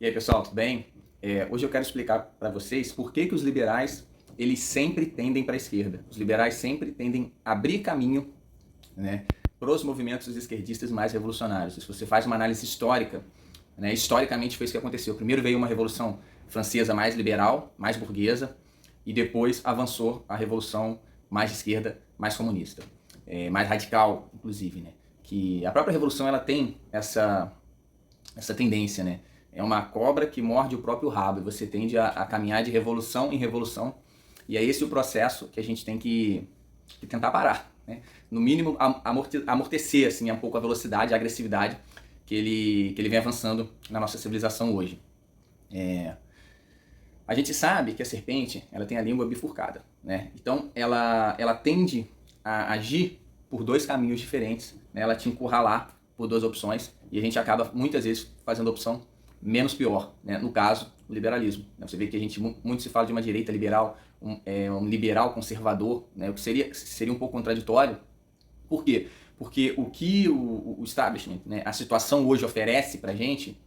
E aí, pessoal, tudo bem? Hoje eu quero explicar para vocês por que os liberais eles sempre tendem para a esquerda. Os liberais sempre tendem a abrir caminho, né, para os movimentos esquerdistas mais revolucionários. Se você faz uma análise histórica, né, historicamente foi isso que aconteceu. Primeiro veio uma revolução francesa mais liberal, mais burguesa, e depois avançou a revolução mais de esquerda, mais comunista, mais radical, inclusive, né? Que a própria revolução ela tem essa tendência, né? É uma cobra que morde o próprio rabo e você tende a caminhar de revolução em revolução, e é esse o processo que a gente tem que tentar parar, né? No mínimo amortecer assim, um pouco a velocidade, a agressividade que ele vem avançando na nossa civilização hoje. A gente sabe que a serpente ela tem a língua bifurcada, né? Então ela tende a agir por dois caminhos diferentes, né? Ela te encurralar por duas opções e a gente acaba muitas vezes fazendo a opção menos pior, né? No caso, o liberalismo. Você vê que a gente muito se fala de uma direita liberal, um liberal conservador, né? O que seria um pouco contraditório. Por quê? Porque o que o establishment, né, a situação hoje oferece pra gente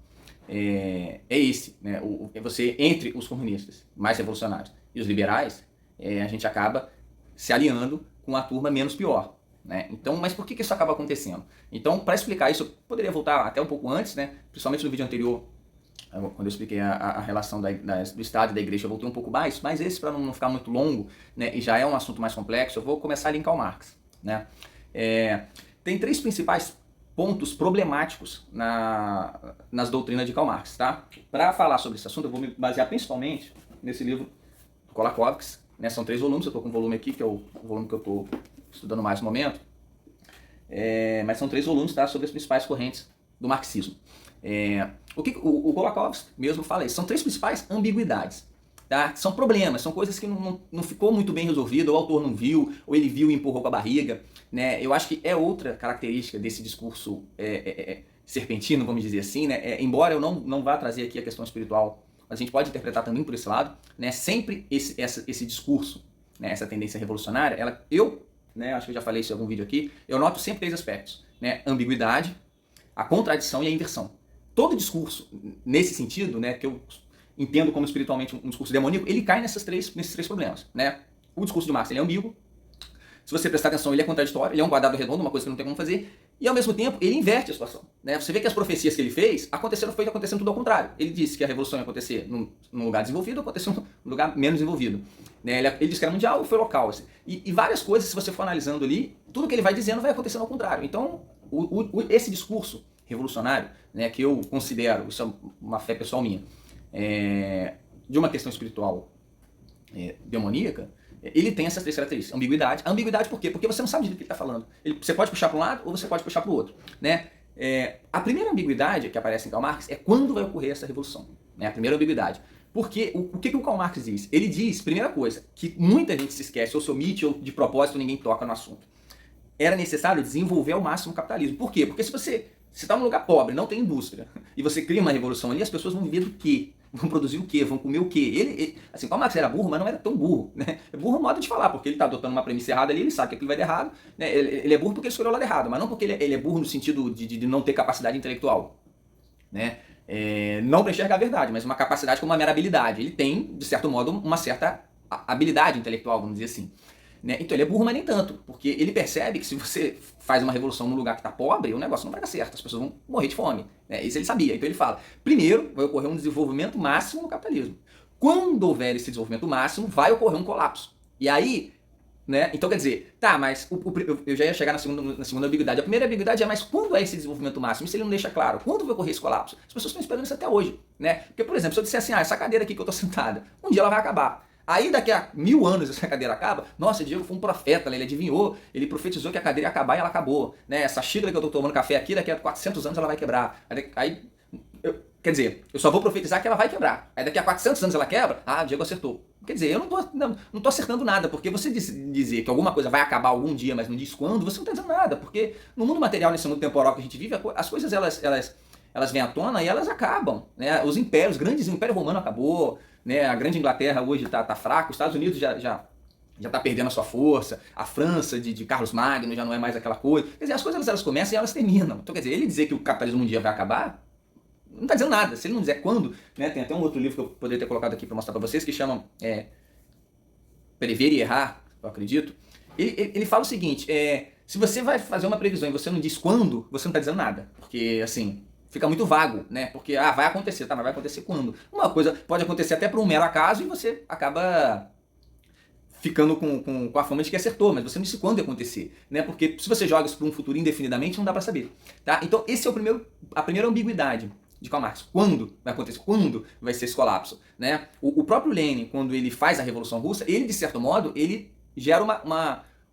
é esse, né? Você, entre os comunistas mais revolucionários e os liberais, a gente acaba se aliando com a turma menos pior, né? Então, mas por que isso acaba acontecendo? Então, para explicar isso, eu poderia voltar até um pouco antes, né? Principalmente no vídeo anterior, quando eu expliquei a relação do Estado e da Igreja, eu voltei um pouco mais, mas esse, para não ficar muito longo, né, e já é um assunto mais complexo, eu vou começar ali em Karl Marx, né? Tem três principais pontos problemáticos nas doutrinas de Karl Marx, tá? Para falar sobre esse assunto, eu vou me basear principalmente nesse livro do Kolakowski, né? São 3 volumes, eu estou com um volume aqui, que é o volume que eu estou estudando mais no momento, mas são 3 volumes, tá? Sobre as principais correntes do marxismo. O que o Kolakowski mesmo fala isso, são 3 principais ambiguidades. Tá? São problemas, são coisas que não ficou muito bem resolvido, ou o autor não viu, ou ele viu e empurrou com a barriga, né? Eu acho que é outra característica desse discurso serpentino, vamos dizer assim, né? Embora eu não vá trazer aqui a questão espiritual, mas a gente pode interpretar também por esse lado, né? Sempre esse discurso, né? Essa tendência revolucionária, né? Acho que eu já falei isso em algum vídeo aqui, eu noto sempre 3 aspectos, né? Ambiguidade, a contradição e a inversão. Todo discurso, nesse sentido, né, que eu entendo como espiritualmente um discurso demoníaco, ele cai nesses três problemas, né? O discurso de Marx ele é ambíguo, se você prestar atenção ele é contraditório, ele é um quadrado redondo, uma coisa que não tem como fazer, e ao mesmo tempo ele inverte a situação, né? Você vê que as profecias que ele fez foi acontecendo tudo ao contrário. Ele disse que a revolução ia acontecer num lugar desenvolvido, aconteceu num lugar menos desenvolvido, né? Ele disse que era mundial, foi local, assim. E várias coisas, se você for analisando ali, tudo que ele vai dizendo vai acontecendo ao contrário. Então, esse discurso revolucionário, né, que eu considero, isso é uma fé pessoal minha, de uma questão espiritual demoníaca, ele tem essas 3 características. Ambiguidade. A ambiguidade por quê? Porque você não sabe do que ele está falando. Você pode puxar para um lado ou você pode puxar para o outro, né? A primeira ambiguidade que aparece em Karl Marx é quando vai ocorrer essa revolução, né? A primeira ambiguidade. Porque o que o Karl Marx diz? Ele diz, primeira coisa, que muita gente se esquece, ou se omite, ou de propósito ninguém toca no assunto. Era necessário desenvolver ao máximo o capitalismo. Por quê? Porque se você está num lugar pobre, não tem indústria, e você cria uma revolução ali, as pessoas vão viver do quê? Vão produzir o quê? Vão comer o quê? Assim, Karl Marx era burro, mas não era tão burro, né? É burro no modo de falar, porque ele está adotando uma premissa errada ali, ele sabe que aquilo vai dar errado, né? Ele é burro porque ele escolheu o lado errado, mas não porque ele é burro no sentido de não ter capacidade intelectual, né? Não para enxergar a verdade, mas uma capacidade como uma mera habilidade. Ele tem, de certo modo, uma certa habilidade intelectual, vamos dizer assim. Né? Então ele é burro, mas nem tanto, porque ele percebe que se você faz uma revolução num lugar que está pobre, o negócio não vai dar certo, as pessoas vão morrer de fome, né? Isso ele sabia, então ele fala, primeiro vai ocorrer um desenvolvimento máximo no capitalismo, quando houver esse desenvolvimento máximo, vai ocorrer um colapso, e aí, né? Então quer dizer, tá, mas eu já ia chegar na segunda ambiguidade, a primeira ambiguidade é, mas quando é esse desenvolvimento máximo? Isso ele não deixa claro, quando vai ocorrer esse colapso? As pessoas estão esperando isso até hoje, né? Porque, por exemplo, se eu disser assim, essa cadeira aqui que eu estou sentada, um dia ela vai acabar. Aí daqui a 1000 anos essa cadeira acaba, nossa, Diego foi um profeta, né? Ele adivinhou, ele profetizou que a cadeira ia acabar e ela acabou, né? Essa xícara que eu tô tomando café aqui, daqui a 400 anos ela vai quebrar. Quer dizer, eu só vou profetizar que ela vai quebrar. Aí daqui a 400 anos ela quebra, Diego acertou. Quer dizer, eu não tô acertando nada, porque você dizer que alguma coisa vai acabar algum dia, mas não diz quando, você não tá dizendo nada, porque no mundo material, nesse mundo temporal que a gente vive, as coisas elas vêm à tona e elas acabam, né? Os impérios, o Império Romano acabou, né? A Grande Inglaterra hoje tá fraca, os Estados Unidos já está perdendo a sua força, a França de Carlos Magno já não é mais aquela coisa. Quer dizer, as coisas elas começam e elas terminam. Então quer dizer, ele dizer que o capitalismo um dia vai acabar, não está dizendo nada. Se ele não dizer quando, né, tem até um outro livro que eu poderia ter colocado aqui para mostrar para vocês, que chama Prever e Errar, eu acredito. Ele fala o seguinte, se você vai fazer uma previsão e você não diz quando, você não está dizendo nada. Porque, assim, fica muito vago, né? Porque, vai acontecer, tá, mas vai acontecer quando? Uma coisa pode acontecer até por um mero acaso e você acaba ficando com a fama de que acertou, mas você não disse quando ia acontecer, né? Porque se você joga isso para um futuro indefinidamente, não dá para saber, tá? Então, esse é a primeira ambiguidade de Karl Marx. Quando vai acontecer? Quando vai ser esse colapso, né? O próprio Lenin, quando ele faz a Revolução Russa, ele, de certo modo, ele gera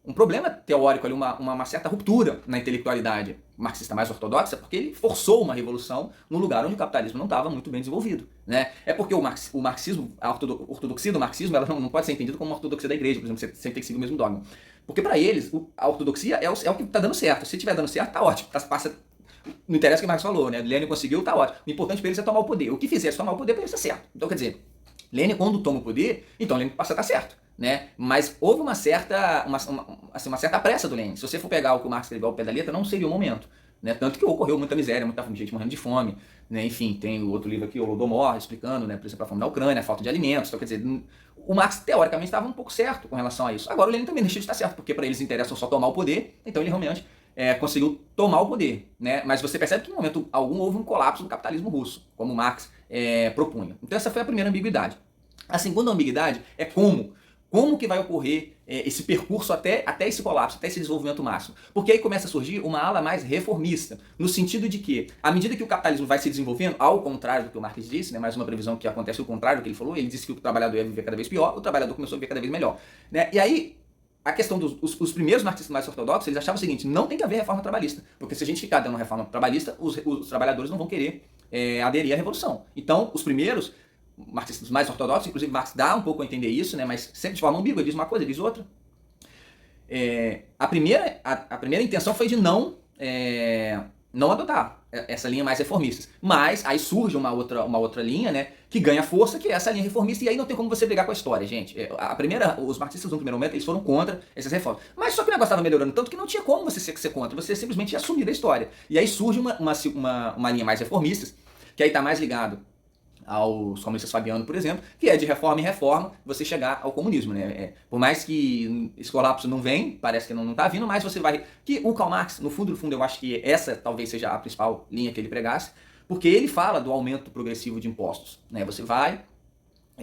um problema teórico ali, uma certa ruptura na intelectualidade marxista mais ortodoxa, porque ele forçou uma revolução num lugar onde o capitalismo não estava muito bem desenvolvido, né? É porque o marxismo, a ortodoxia do marxismo, ela não pode ser entendida como uma ortodoxia da igreja, por exemplo, você sempre tem que seguir o mesmo dogma. Porque para eles, a ortodoxia é o que está dando certo. Se estiver dando certo, tá ótimo. Não interessa o que o Marx falou, né? Lenin conseguiu, tá ótimo. O importante para eles é tomar o poder. O que fizer tomar o poder para eles tá certo. Então, quer dizer, Lenin, quando toma o poder, então Lenin passa a estar certo, né? Mas houve uma certa pressa do Lenin. Se você for pegar o que o Marx escreveu ao pé da letra, não seria o momento, né? Tanto que ocorreu muita miséria, muita gente morrendo de fome, né? Enfim, tem o outro livro aqui, o Holodomor, explicando, né? Por exemplo, a fome na Ucrânia, a falta de alimentos. Então, quer dizer, o Marx teoricamente estava um pouco certo com relação a isso. Agora o Lenin também deixou de estar certo, porque para eles interessa só tomar o poder, então ele realmente conseguiu tomar o poder, né? Mas você percebe que em momento algum houve um colapso do capitalismo russo, como Marx propunha. Então essa foi a primeira ambiguidade. A segunda ambiguidade é como que vai ocorrer esse percurso até esse colapso, até esse desenvolvimento máximo. Porque aí começa a surgir uma ala mais reformista, no sentido de que, à medida que o capitalismo vai se desenvolvendo, ao contrário do que o Marx disse, né, mais uma previsão que acontece o contrário do que ele falou, ele disse que o trabalhador ia viver cada vez pior, o trabalhador começou a viver cada vez melhor, né? E aí, a questão os primeiros marxistas mais ortodoxos, eles achavam o seguinte, não tem que haver reforma trabalhista, porque se a gente ficar dando reforma trabalhista, os trabalhadores não vão querer aderir à revolução. Então, os primeiros marxistas mais ortodoxos, inclusive Marx dá um pouco a entender isso, né, mas sempre de forma ambígua, ele diz uma coisa, ele diz outra. A primeira intenção foi de não adotar essa linha mais reformista. Mas aí surge uma outra linha, né, que ganha força, que é essa linha reformista, e aí não tem como você brigar com a história, gente. Os marxistas no primeiro momento, eles foram contra essas reformas. Mas só que o negócio estava melhorando tanto que não tinha como você ser contra, você simplesmente ia assumir a história. E aí surge uma linha mais reformista, que aí está mais ligado aos comunistas Fabiano, por exemplo, que é de reforma em reforma você chegar ao comunismo, né? Por mais que esse colapso não vem, parece que não está vindo, mas você vai... Que o Karl Marx, no fundo, eu acho que essa talvez seja a principal linha que ele pregasse, porque ele fala do aumento progressivo de impostos, né? Você vai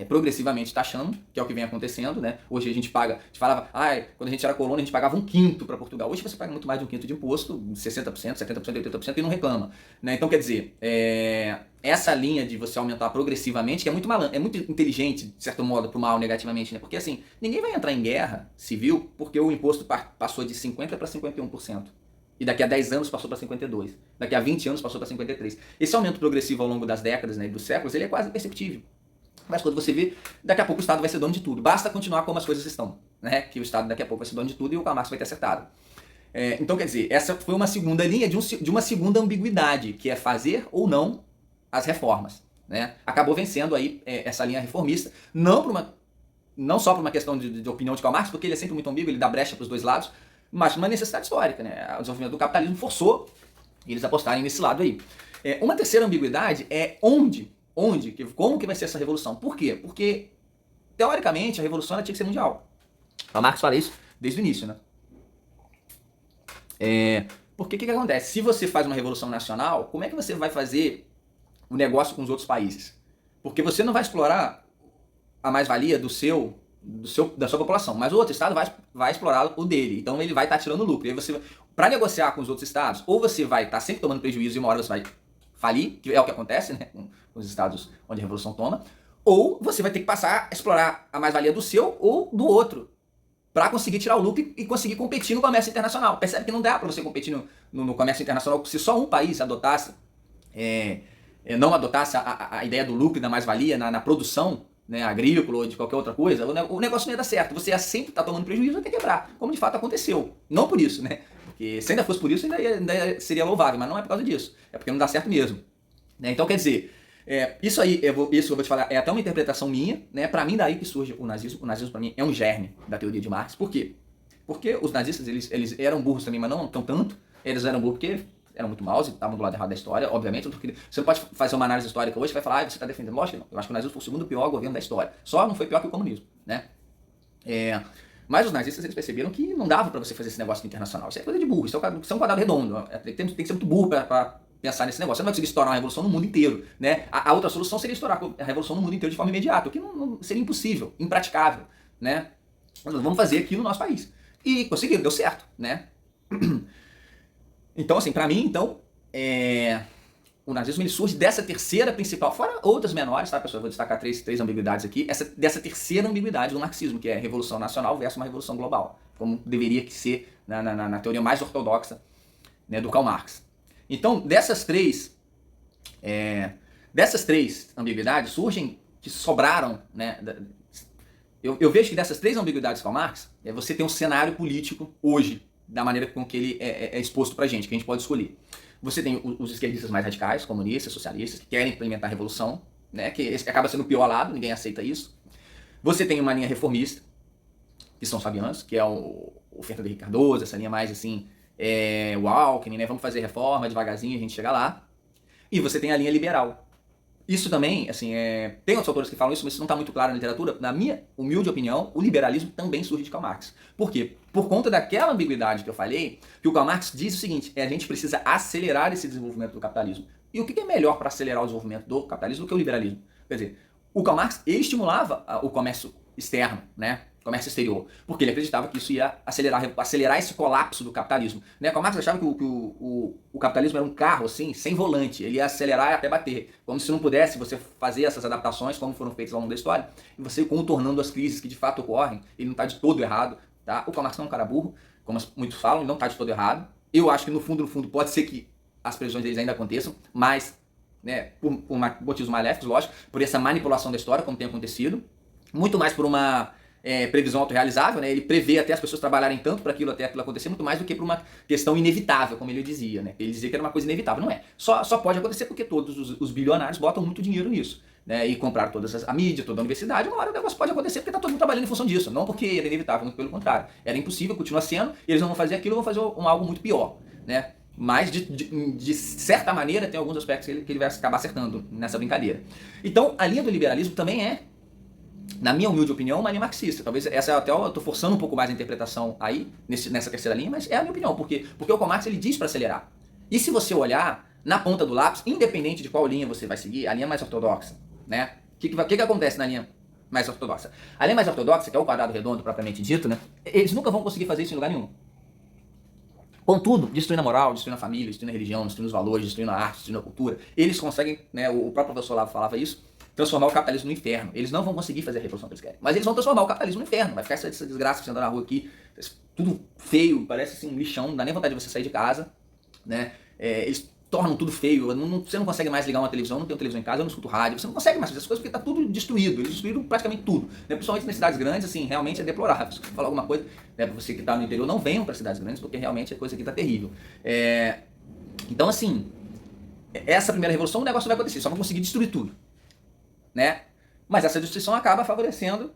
progressivamente taxando, que é o que vem acontecendo, né? Hoje a gente falava, quando a gente era colônia a gente pagava 1/5 para Portugal. Hoje você paga muito mais de 1/5 de imposto, 60%, 70%, 80% e não reclama, né? Então quer dizer, essa linha de você aumentar progressivamente, que é muito inteligente, de certo modo, pro mal negativamente, né? Porque assim, ninguém vai entrar em guerra civil porque o imposto passou de 50% para 51%. E daqui a 10 anos passou para 52%. Daqui a 20 anos passou para 53%. Esse aumento progressivo ao longo das décadas, né, e dos séculos, ele é quase imperceptível. Mas quando você vê, daqui a pouco o Estado vai ser dono de tudo. Basta continuar como as coisas estão, né? Que o Estado daqui a pouco vai ser dono de tudo e o Karl Marx vai ter acertado. Então, quer dizer, essa foi uma segunda linha de uma segunda ambiguidade, que é fazer ou não as reformas, né? Acabou vencendo aí essa linha reformista, não só por uma questão de opinião de Karl Marx, porque ele é sempre muito ambíguo, ele dá brecha para os dois lados, mas uma necessidade histórica, né? O desenvolvimento do capitalismo forçou eles apostarem nesse lado aí. Uma terceira ambiguidade é como que vai ser essa revolução? Por quê? Porque, teoricamente, a revolução ela tinha que ser mundial. A Marx fala isso desde o início, né? Porque o que acontece? Se você faz uma revolução nacional, como é que você vai fazer o negócio com os outros países? Porque você não vai explorar a mais-valia da sua população, mas o outro estado vai explorar o dele. Então ele vai estar tirando lucro. E aí você, para negociar com os outros estados, ou você vai estar sempre tomando prejuízo e uma hora você vai falir, que é o que acontece, né, com os estados onde a revolução toma, ou você vai ter que passar a explorar a mais-valia do seu ou do outro, para conseguir tirar o lucro e conseguir competir no comércio internacional. Percebe que não dá para você competir no comércio internacional se só um país adotasse, não adotasse a ideia do lucro e da mais-valia na produção, né, agrícola ou de qualquer outra coisa, o negócio não ia dar certo. Você ia sempre estar tomando prejuízo e até quebrar, como de fato aconteceu. Não por isso, né? Porque se ainda fosse por isso, ainda seria louvável, mas não é por causa disso. É porque não dá certo mesmo. Né? Então, quer dizer, isso aí, eu vou te falar, é até uma interpretação minha, né? Para mim, daí que surge o nazismo. O nazismo, para mim, é um germe da teoria de Marx. Por quê? Porque os nazistas, eles eram burros também, mas não tão tanto. Eles eram burros porque eram muito maus e estavam do lado errado da história, obviamente. Você não pode fazer uma análise histórica hoje e vai falar, você está defendendo. Lógico que não. Eu acho que o nazismo foi o segundo pior governo da história. Só não foi pior que o comunismo, né? Mas os nazistas, eles perceberam que não dava para você fazer esse negócio internacional. Isso é coisa de burro, isso é um quadrado redondo. Tem que ser muito burro para pensar nesse negócio. Você não vai conseguir estourar uma revolução no mundo inteiro, né? A outra solução seria estourar a revolução no mundo inteiro de forma imediata, o que não seria impossível, impraticável, né? Mas vamos fazer aqui no nosso país. E conseguiram, deu certo, né? Então, assim, para mim, o nazismo ele surge dessa terceira principal, fora outras menores, tá, pessoal? Eu vou destacar três ambiguidades aqui. Dessa terceira ambiguidade do marxismo, que é a revolução nacional versus uma revolução global, como deveria que ser na teoria mais ortodoxa, né, do Karl Marx. Então, dessas três ambiguidades surgem, que sobraram, né? Eu vejo que dessas três ambiguidades do Karl Marx, você tem um cenário político hoje, da maneira com que ele é exposto pra gente, que a gente pode escolher. Você tem os esquerdistas mais radicais, comunistas, socialistas, que querem implementar a revolução, né, que acaba sendo o pior lado, ninguém aceita isso. Você tem uma linha reformista, que são os fabianos, que é o Fernando Henrique Cardoso, essa linha mais assim, o Alckmin, né, vamos fazer reforma devagarzinho, a gente chega lá. E você tem a linha liberal. Isso também, assim, tem outros autores que falam isso, mas isso não está muito claro na literatura. Na minha humilde opinião, o liberalismo também surge de Karl Marx. Por quê? Por conta daquela ambiguidade que eu falei, que o Karl Marx diz o seguinte, a gente precisa acelerar esse desenvolvimento do capitalismo. E o que é melhor para acelerar o desenvolvimento do capitalismo do que o liberalismo? Quer dizer, o Karl Marx, ele estimulava o comércio externo, né? Comércio exterior, porque ele acreditava que isso ia acelerar esse colapso do capitalismo. Né? Karl Marx achava que o capitalismo era um carro assim, sem volante, ele ia acelerar e até bater, como se não pudesse você fazer essas adaptações como foram feitas ao longo da história, e você contornando as crises que de fato ocorrem, ele não está de todo errado. Tá? O Karl Marx não é um cara burro, como muitos falam, ele não está de todo errado. Eu acho que no fundo, pode ser que as previsões deles ainda aconteçam, mas né, por motivos maléficos, lógico, por essa manipulação da história, como tem acontecido, muito mais por uma previsão autorrealizável, né? Ele prevê até as pessoas trabalharem tanto para aquilo até aquilo acontecer, muito mais do que por uma questão inevitável, como ele dizia, né? Ele dizia que era uma coisa inevitável, não é. Só pode acontecer porque todos os bilionários botam muito dinheiro nisso, né? E compraram a mídia, toda a universidade, uma hora o negócio pode acontecer porque está todo mundo trabalhando em função disso, não porque era inevitável, muito pelo contrário. Era impossível, continua sendo, e eles não vão fazer aquilo, vão fazer algo muito pior, né? Mas, de certa maneira, tem alguns aspectos que ele vai acabar acertando nessa brincadeira. Então, a linha do liberalismo também na minha humilde opinião, uma linha marxista. Talvez essa até eu estou forçando um pouco mais a interpretação aí, nessa terceira linha, mas é a minha opinião. Porque o Karl Marx ele diz para acelerar. E se você olhar na ponta do lápis, independente de qual linha você vai seguir, a linha mais ortodoxa, né? O que acontece na linha mais ortodoxa? A linha mais ortodoxa, que é o quadrado redondo propriamente dito, né? Eles nunca vão conseguir fazer isso em lugar nenhum. Contudo, destruindo a moral, destruindo a família, destruindo a religião, destruindo os valores, destruindo a arte, destruindo a cultura, eles conseguem, né, o próprio professor Olavo falava isso, transformar o capitalismo no inferno. Eles não vão conseguir fazer a revolução que eles querem, mas eles vão transformar o capitalismo no inferno. Vai ficar essa desgraça que você anda na rua aqui, tudo feio, parece assim um lixão, não dá nem vontade de você sair de casa, né? Eles tornam tudo feio, você não consegue mais ligar uma televisão, não tem uma televisão em casa, eu não escuto rádio, você não consegue mais fazer essas coisas porque está tudo destruído, eles destruíram praticamente tudo, né? Principalmente nas cidades grandes, assim, realmente é deplorável. Se eu falar alguma coisa, né, para você que está no interior, não venham para cidades grandes, porque realmente a coisa aqui está terrível. Então, assim, essa primeira revolução, o negócio vai acontecer, só vão conseguir destruir tudo, né? Mas essa destruição acaba favorecendo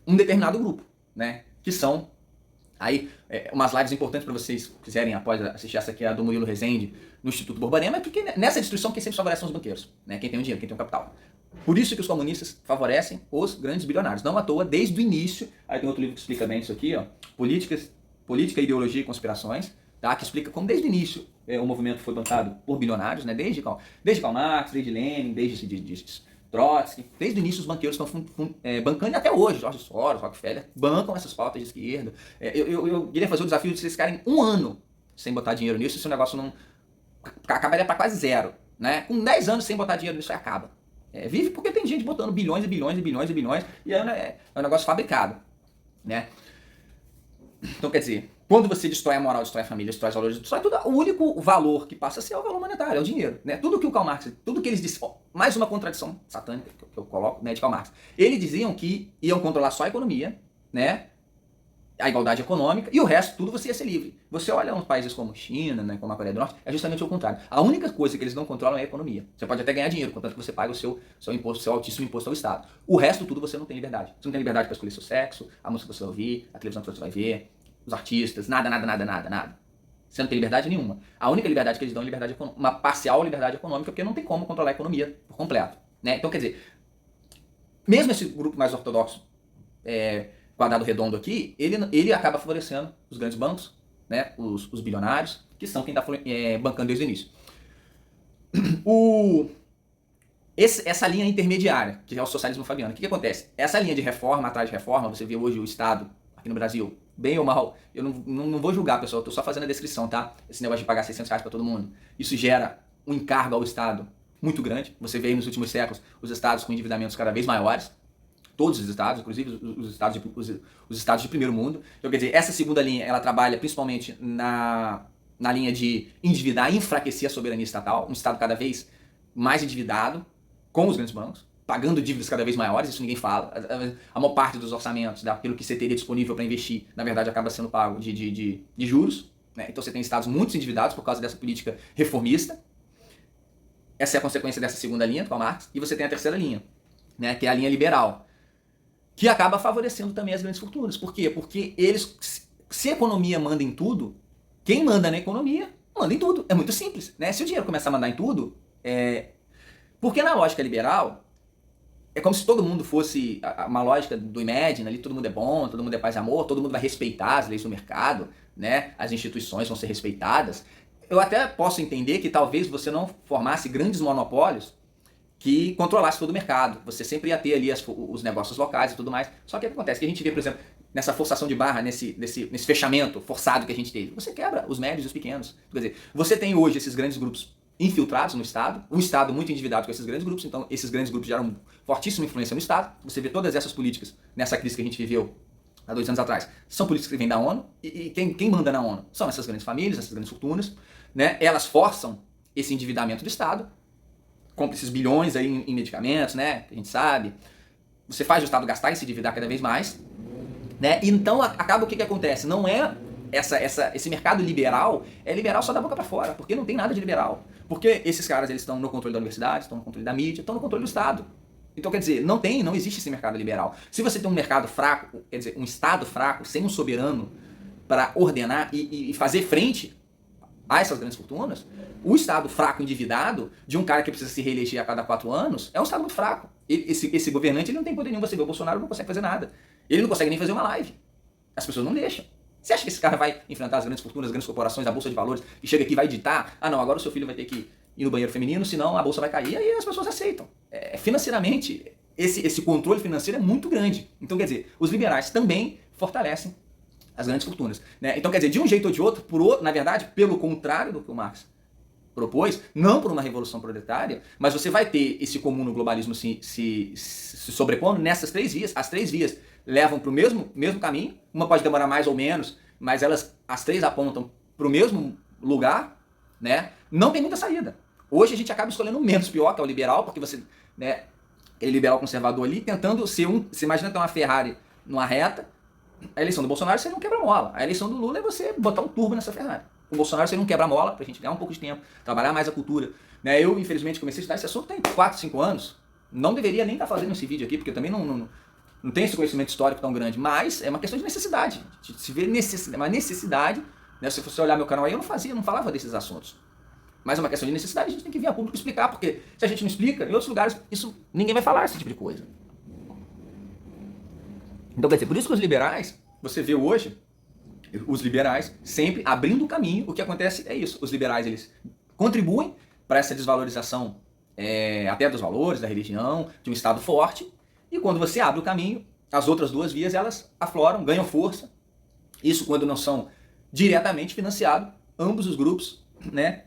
um determinado grupo, né? Que são aí umas lives importantes para vocês quiserem após assistir essa aqui, a do Murilo Rezende, no Instituto Borborema, porque nessa destruição quem sempre favorece são os banqueiros, né? Quem tem o dinheiro, quem tem o capital. Por isso que os comunistas favorecem os grandes bilionários. Não à toa, desde o início, aí tem outro livro que explica bem isso aqui, ó, Política, Ideologia e Conspirações, tá? Que explica como desde o início o movimento foi bancado por bilionários, né? Desde Karl Marx, desde Lenin, desde Trotsky, desde o início os banqueiros estão bancando e até hoje, George Soros, Rockefeller, bancam essas pautas de esquerda. Eu queria fazer o desafio de vocês ficarem um ano sem botar dinheiro nisso, se o negócio não acabaria para quase zero, né? Com 10 anos sem botar dinheiro nisso aí acaba. Vive porque tem gente botando bilhões e bilhões e bilhões e bilhões e é um negócio fabricado, né? Então, quer dizer, quando você destrói a moral, destrói a família, destrói os valores, destrói tudo, o único valor que passa a ser o valor monetário, é o dinheiro, né? Tudo que o Karl Marx, tudo que eles diziam, mais uma contradição satânica que eu coloco, né, de Karl Marx. Eles diziam que iam controlar só a economia, né? A igualdade econômica, e o resto, tudo você ia ser livre. Você olha uns países como China, né, como a Coreia do Norte, é justamente o contrário. A única coisa que eles não controlam é a economia. Você pode até ganhar dinheiro, contanto que você paga o seu imposto, seu altíssimo imposto ao Estado. O resto, tudo você não tem liberdade. Você não tem liberdade para escolher seu sexo, a música que você vai ouvir, a televisão que você vai ver, os artistas, nada. Você não tem liberdade nenhuma. A única liberdade que eles dão é liberdade econômica, uma parcial liberdade econômica, porque não tem como controlar a economia por completo. Né? Então, quer dizer, mesmo esse grupo mais ortodoxo, quadrado redondo aqui, ele acaba favorecendo os grandes bancos, né? Os bilionários, que são quem está bancando desde o início. Essa linha intermediária, que é o socialismo fabiano, o que acontece? Essa linha de reforma atrás de reforma, você vê hoje o Estado, aqui no Brasil, bem ou mal, eu não vou julgar, pessoal, eu tô só fazendo a descrição, tá? Esse negócio de pagar 600 reais para todo mundo, isso gera um encargo ao Estado muito grande. Você vê aí nos últimos séculos os estados com endividamentos cada vez maiores, todos os estados, inclusive os estados de primeiro mundo. Então, quer dizer, essa segunda linha, ela trabalha principalmente na linha de endividar e enfraquecer a soberania estatal, um Estado cada vez mais endividado com os grandes bancos, pagando dívidas cada vez maiores, isso ninguém fala. A maior parte dos orçamentos, daquilo que você teria disponível para investir, na verdade acaba sendo pago de juros. Né? Então você tem estados muito endividados por causa dessa política reformista. Essa é a consequência dessa segunda linha, com a Marx. E você tem a terceira linha, né? Que é a linha liberal, que acaba favorecendo também as grandes fortunas. Por quê? Porque se a economia manda em tudo, quem manda na economia manda em tudo. É muito simples. Né? Se o dinheiro começar a mandar em tudo, porque na lógica liberal, é como se todo mundo fosse uma lógica do Imagine, ali todo mundo é bom, todo mundo é paz e amor, todo mundo vai respeitar as leis do mercado, né? As instituições vão ser respeitadas. Eu até posso entender que talvez você não formasse grandes monopólios que controlasse todo o mercado. Você sempre ia ter ali os negócios locais e tudo mais. Só que o que acontece? Que a gente vê, por exemplo, nessa forçação de barra, nesse fechamento forçado que a gente teve, você quebra os médios e os pequenos. Quer dizer, você tem hoje esses grandes grupos infiltrados no Estado, o Estado muito endividado com esses grandes grupos, então esses grandes grupos geram fortíssima influência no Estado. Você vê todas essas políticas nessa crise que a gente viveu há 2 anos atrás, são políticas que vêm da ONU, e quem manda na ONU são essas grandes famílias, essas grandes fortunas, né? Elas forçam esse endividamento do Estado, compra esses bilhões aí em medicamentos, né? Que a gente sabe, você faz o Estado gastar e se endividar cada vez mais, né? Então acaba o que acontece, não é esse mercado liberal, é liberal só da boca para fora, porque não tem nada de liberal. Porque esses caras eles estão no controle da universidade, estão no controle da mídia, estão no controle do Estado. Então, quer dizer, não existe esse mercado liberal. Se você tem um mercado fraco, quer dizer, um Estado fraco, sem um soberano para ordenar e fazer frente a essas grandes fortunas, o Estado fraco endividado, de um cara que precisa se reeleger a cada 4 anos, é um Estado muito fraco. Esse governante ele não tem poder nenhum. Você vê o Bolsonaro, não consegue fazer nada. Ele não consegue nem fazer uma live. As pessoas não deixam. Você acha que esse cara vai enfrentar as grandes fortunas, as grandes corporações, a bolsa de valores, e chega aqui e vai ditar, não, agora o seu filho vai ter que ir no banheiro feminino, senão a bolsa vai cair, e aí as pessoas aceitam. Financeiramente, esse controle financeiro é muito grande. Então, quer dizer, os liberais também fortalecem as grandes fortunas. Né? Então, quer dizer, de um jeito ou de outro, na verdade, pelo contrário do que o Marx propôs, não por uma revolução proletária, mas você vai ter esse comum no globalismo se sobrepondo nessas 3 vias. As 3 vias levam para o mesmo caminho, uma pode demorar mais ou menos, mas as 3 apontam para o mesmo lugar, né? Não tem muita saída. Hoje a gente acaba escolhendo o menos pior, que é o liberal, porque você, né, é liberal conservador ali, tentando ser você imagina ter uma Ferrari numa reta, a eleição do Bolsonaro seria um quebra-mola, a eleição do Lula é você botar um turbo nessa Ferrari. O Bolsonaro seria um quebra-mola, pra gente ganhar um pouco de tempo, trabalhar mais a cultura. Né? Eu, infelizmente, comecei a estudar esse assunto tem 4, 5 anos, não deveria nem estar fazendo esse vídeo aqui, porque eu também não tenho esse conhecimento histórico tão grande, mas é uma questão de necessidade, de se ver uma necessidade, né? Se você olhar meu canal aí, eu não falava desses assuntos. Mas é uma questão de necessidade, a gente tem que vir a público explicar, porque se a gente não explica, em outros lugares, ninguém vai falar esse tipo de coisa. Então, quer dizer, por isso que os liberais, você vê hoje, os liberais sempre abrindo o caminho, o que acontece é isso, os liberais eles contribuem para essa desvalorização até dos valores, da religião, de um Estado forte, e quando você abre o caminho, as outras 2 vias elas afloram, ganham força, isso quando não são diretamente financiados, ambos os grupos, né,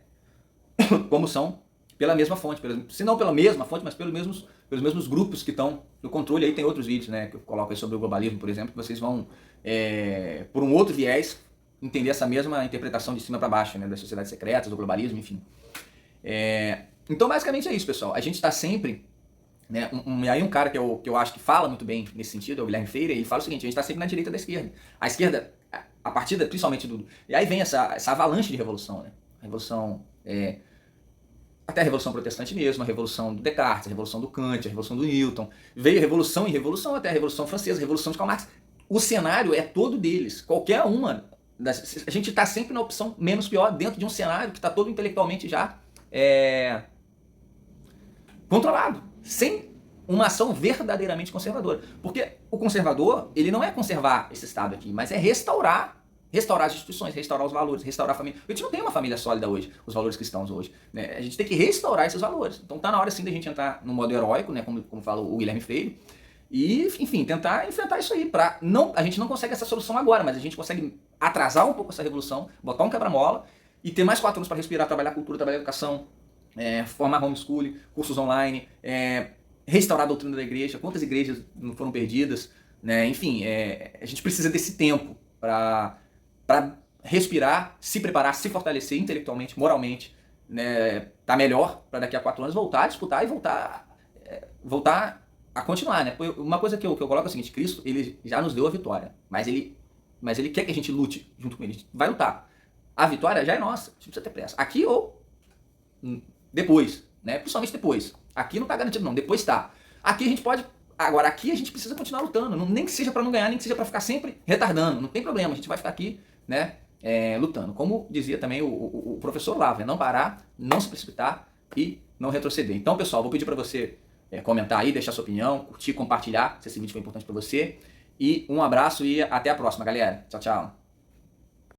como são pela mesma fonte, se não pela mesma fonte, mas pelos mesmos grupos que estão no controle. Aí tem outros vídeos, né, que eu coloco aí sobre o globalismo, por exemplo, que vocês vão, por um outro viés, entender essa mesma interpretação de cima para baixo, né, das sociedades secretas, do globalismo, enfim. Então, basicamente é isso, pessoal. A gente está sempre, né, e aí um cara que eu acho que fala muito bem nesse sentido, é o Guilherme Feira, ele fala o seguinte: a gente está sempre na direita da esquerda. A esquerda, a partir principalmente e aí vem essa avalanche de revolução, né? A revolução, até a Revolução Protestante mesmo, a Revolução do Descartes, a Revolução do Kant, a Revolução do Newton, veio revolução e revolução até a Revolução Francesa, a Revolução de Karl Marx. O cenário é todo deles, qualquer uma a gente está sempre na opção menos pior dentro de um cenário que está todo intelectualmente já controlado, sem uma ação verdadeiramente conservadora. Porque o conservador, ele não é conservar esse Estado aqui, mas é restaurar as instituições, restaurar os valores, restaurar a família. A gente não tem uma família sólida hoje, os valores cristãos hoje. Né? A gente tem que restaurar esses valores. Então tá na hora sim da gente entrar no modo heróico, né? como fala o Guilherme Freire, e, enfim, tentar enfrentar isso aí. A gente não consegue essa solução agora, mas a gente consegue atrasar um pouco essa revolução, botar um quebra-mola e ter mais 4 anos para respirar, trabalhar cultura, trabalhar educação, formar homeschooling, cursos online, restaurar a doutrina da igreja. Quantas igrejas não foram perdidas? Né? Enfim, a gente precisa desse tempo para respirar, se preparar, se fortalecer intelectualmente, moralmente, né? Tá melhor para daqui a 4 anos voltar a disputar e voltar a continuar, né? Uma coisa que eu coloco é o seguinte: Cristo, ele já nos deu a vitória, mas ele quer que a gente lute junto com ele. A gente vai lutar. A vitória já é nossa, a gente precisa ter pressa. Aqui ou depois, né? Principalmente depois. Aqui não tá garantido não, depois tá. Aqui a gente pode. Agora, aqui a gente precisa continuar lutando, nem que seja para não ganhar, nem que seja para ficar sempre retardando, não tem problema, a gente vai ficar aqui, né, lutando. Como dizia também o professor Lava, não parar, não se precipitar e não retroceder. Então, pessoal, vou pedir para você comentar aí, deixar sua opinião, curtir, compartilhar, se esse vídeo foi importante para você. E um abraço e até a próxima, galera. Tchau, tchau.